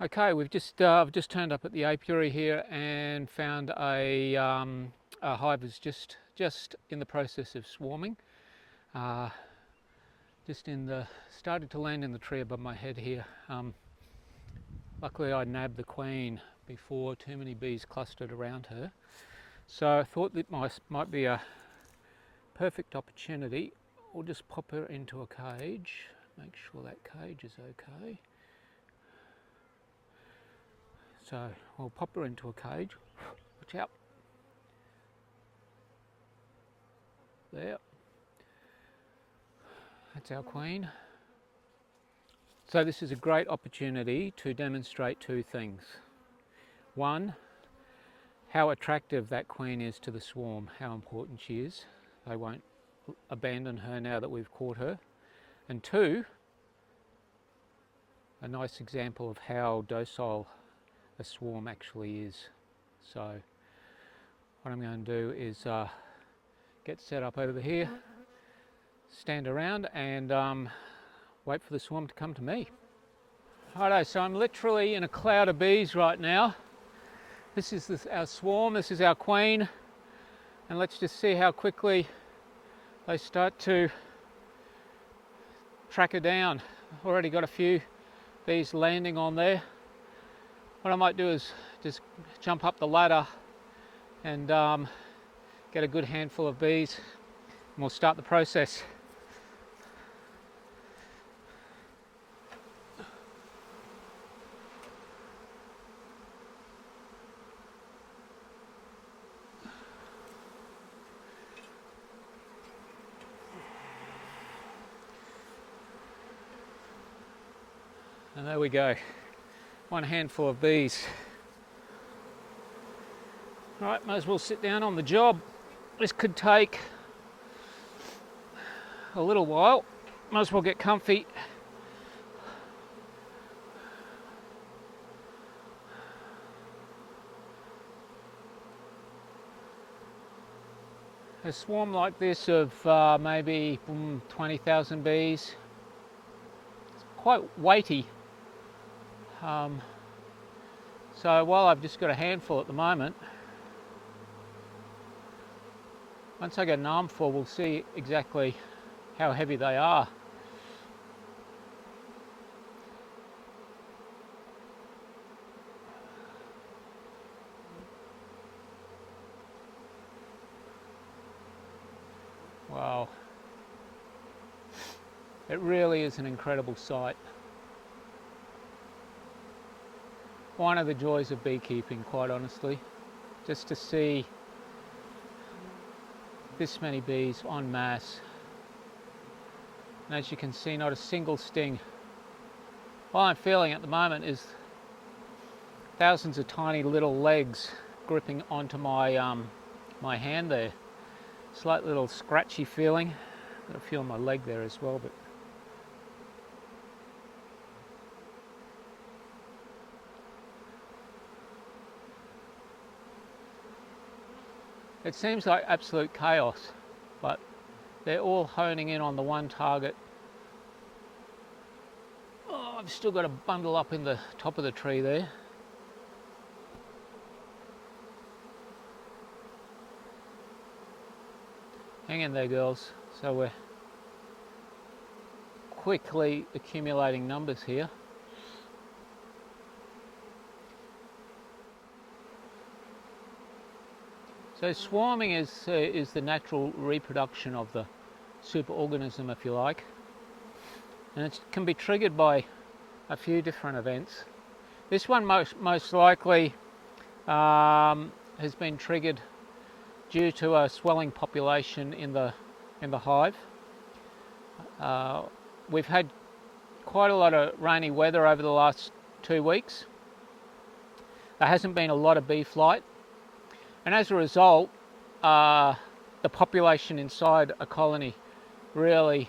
Okay, I've just turned up at the apiary here and found a hive is just in the process of swarming. Uh, just started to land in the tree above my head here. Luckily, I nabbed the queen before too many bees clustered around her. So I thought that might be a perfect opportunity. We'll just pop her into a cage. Make sure that cage is okay. So we'll pop her into a cage. Watch out. There. That's our queen. So this is a great opportunity to demonstrate two things. One, how attractive that queen is to the swarm, how important she is. They won't abandon her now that we've caught her. And two, a nice example of how docile a swarm actually is. So what I'm going to do is get set up over here, stand around and wait for the swarm to come to me. Righto, so I'm literally in a cloud of bees right now. This is our swarm, this is our queen, and let's just see how quickly they start to track her down. I've already got a few bees landing on there. What I might do is just jump up the ladder and get a good handful of bees and we'll start the process. And there we go, one handful of bees. Right, might as well sit down on the job. This could take a little while. Might as well get comfy. A swarm like this of maybe 20,000 bees, it's quite weighty. So while I've just got a handful at the moment, once I get an armful, we'll see exactly how heavy they are. Wow. It really is an incredible sight. One of the joys of beekeeping, quite honestly, just to see this many bees en masse. And as you can see, not a single sting. What I'm feeling at the moment is thousands of tiny little legs gripping onto my my hand there. Slight little scratchy feeling. Got a feel my leg there as well, but it seems like absolute chaos, but they're all honing in on the one target. Oh, I've still got a bundle up in the top of the tree there. Hang in there, girls. So we're quickly accumulating numbers here. So swarming is the natural reproduction of the superorganism, if you like, and it can be triggered by a few different events. This one most likely has been triggered due to a swelling population in the hive. We've had quite a lot of rainy weather over the last 2 weeks. There hasn't been a lot of bee flight. And as a result, the population inside a colony really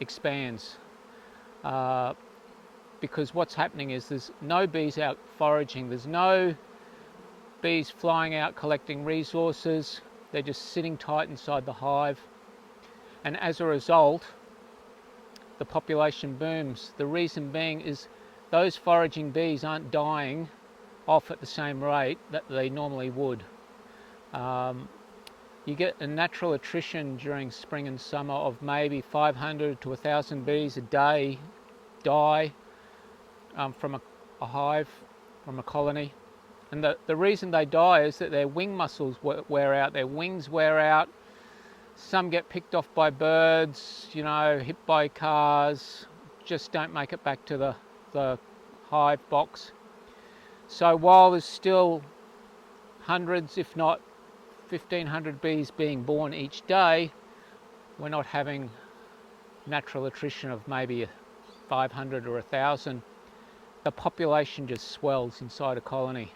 expands because what's happening is there's no bees out foraging, there's no bees flying out collecting resources, they're just sitting tight inside the hive. And as a result, the population booms. The reason being is those foraging bees aren't dying off at the same rate that they normally would. You get a natural attrition during spring and summer of maybe 500 to 1,000 bees a day die from a hive, from a colony. And the reason they die is that their wing muscles wear out, their wings wear out. Some get picked off by birds, you know, hit by cars, just don't make it back to the hive box. So while there's still hundreds, if not 1,500 bees being born each day, we're not having natural attrition of maybe 500 or 1,000. The population just swells inside a colony.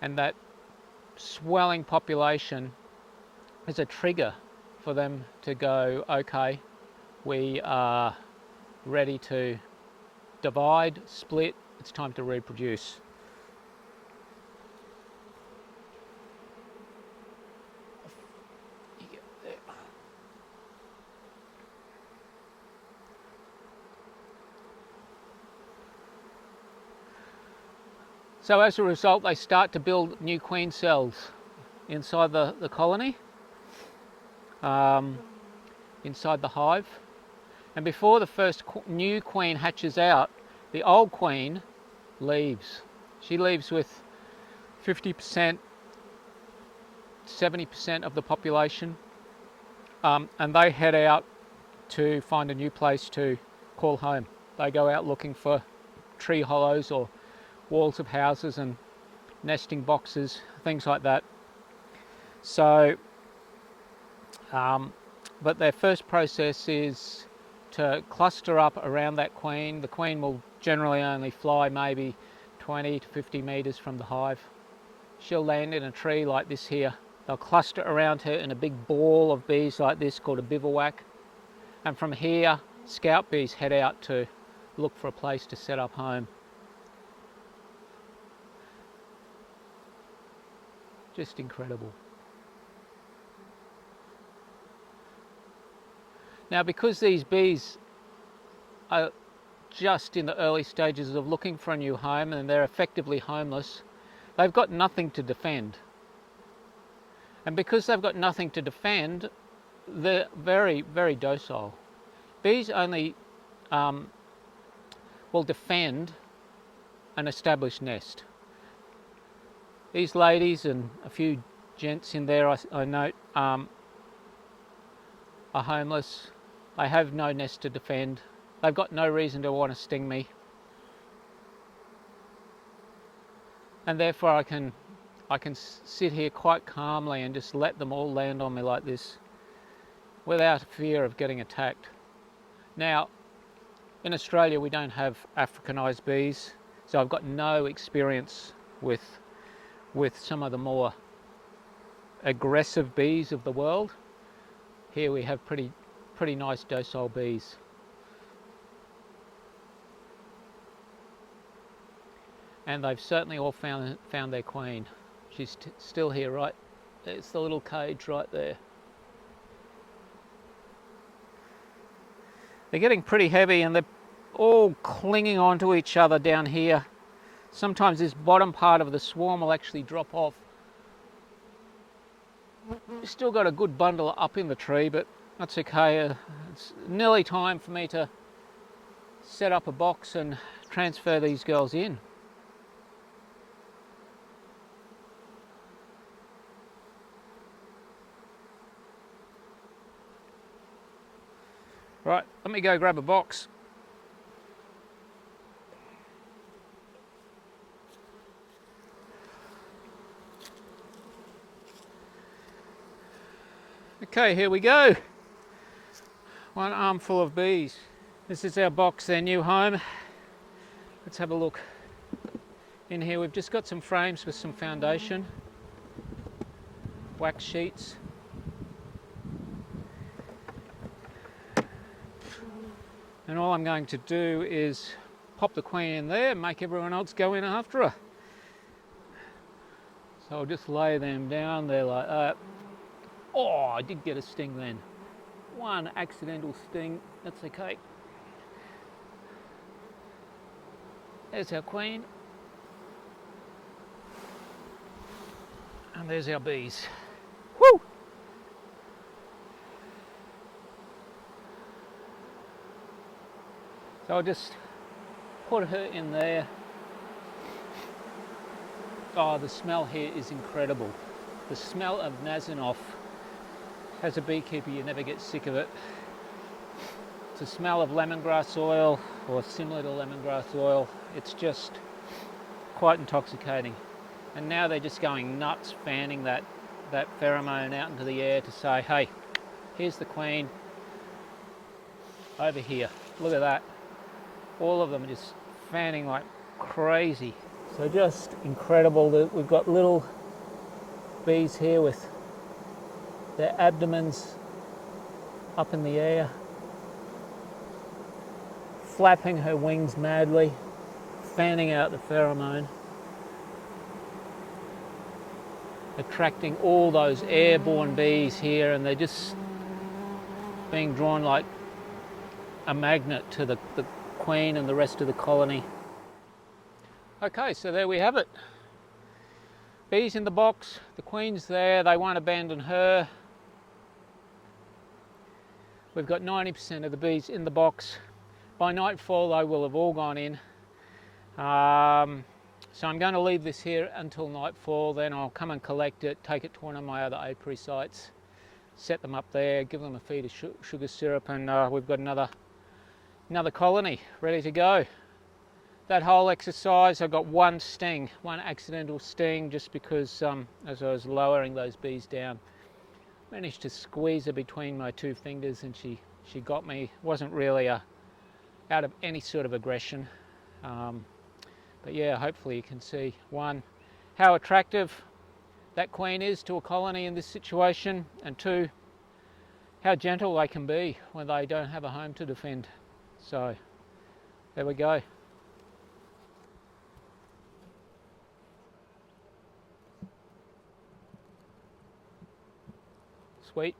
And that swelling population is a trigger for them to go, okay, we are ready to divide, split, it's time to reproduce. So as a result, they start to build new queen cells inside the colony, inside the hive. And before the first new queen hatches out, the old queen leaves. She leaves with 50%, 70% of the population, and they head out to find a new place to call home. They go out looking for tree hollows or walls of houses and nesting boxes, things like that. So, but their first process is to cluster up around that queen. The queen will generally only fly maybe 20 to 50 meters from the hive. She'll land in a tree like this here. They'll cluster around her in a big ball of bees like this called a bivouac. And from here, scout bees head out to look for a place to set up home. Just incredible. Now, because these bees are just in the early stages of looking for a new home and they're effectively homeless, they've got nothing to defend. And because they've got nothing to defend, they're very, very docile. Bees only will defend an established nest. These ladies and a few gents in there, I note, are homeless. They have no nest to defend. They've got no reason to want to sting me. And therefore I can sit here quite calmly and just let them all land on me like this without fear of getting attacked. Now, in Australia we don't have Africanized bees, so I've got no experience with some of the more aggressive bees of the world. Here we have pretty nice docile bees. And they've certainly all found their queen. She's still here, right? It's the little cage right there. They're getting pretty heavy and they're all clinging onto each other down here. Sometimes this bottom part of the swarm will actually drop off. We've still got a good bundle up in the tree, but that's okay. It's nearly time for me to set up a box and transfer these girls in. Right, let me go grab a box. Okay, here we go. One armful of bees. This is our box, their new home. Let's have a look. In here we've just got some frames with some foundation, wax sheets. And all I'm going to do is pop the queen in there and make everyone else go in after her. So I'll just lay them down there like that. Oh, I did get a sting then. One accidental sting, that's okay. There's our queen. And there's our bees. Woo! So I'll just put her in there. Oh, the smell here is incredible. The smell of Nazanoff. As a beekeeper, you never get sick of it. It's a smell of lemongrass oil, or similar to lemongrass oil. It's just quite intoxicating. And now they're just going nuts, fanning that pheromone out into the air to say, hey, here's the queen over here. Look at that. All of them are just fanning like crazy. So just incredible that we've got little bees here with their abdomens up in the air, flapping her wings madly, fanning out the pheromone, attracting all those airborne bees here, and they're just being drawn like a magnet to the queen and the rest of the colony. Okay, so there we have it. Bees in the box, the queen's there, they won't abandon her. We've got 90% of the bees in the box. By nightfall they will have all gone in. So I'm going to leave this here until nightfall, then I'll come and collect it, take it to one of my other apiary sites, set them up there, give them a feed of sugar syrup, and we've got another colony ready to go. That whole exercise I got one accidental sting, just because as I was lowering those bees down, managed to squeeze her between my two fingers and she got me. It wasn't really out of any sort of aggression. But yeah, hopefully you can see, one, how attractive that queen is to a colony in this situation, and two, how gentle they can be when they don't have a home to defend. So there we go. Sweet.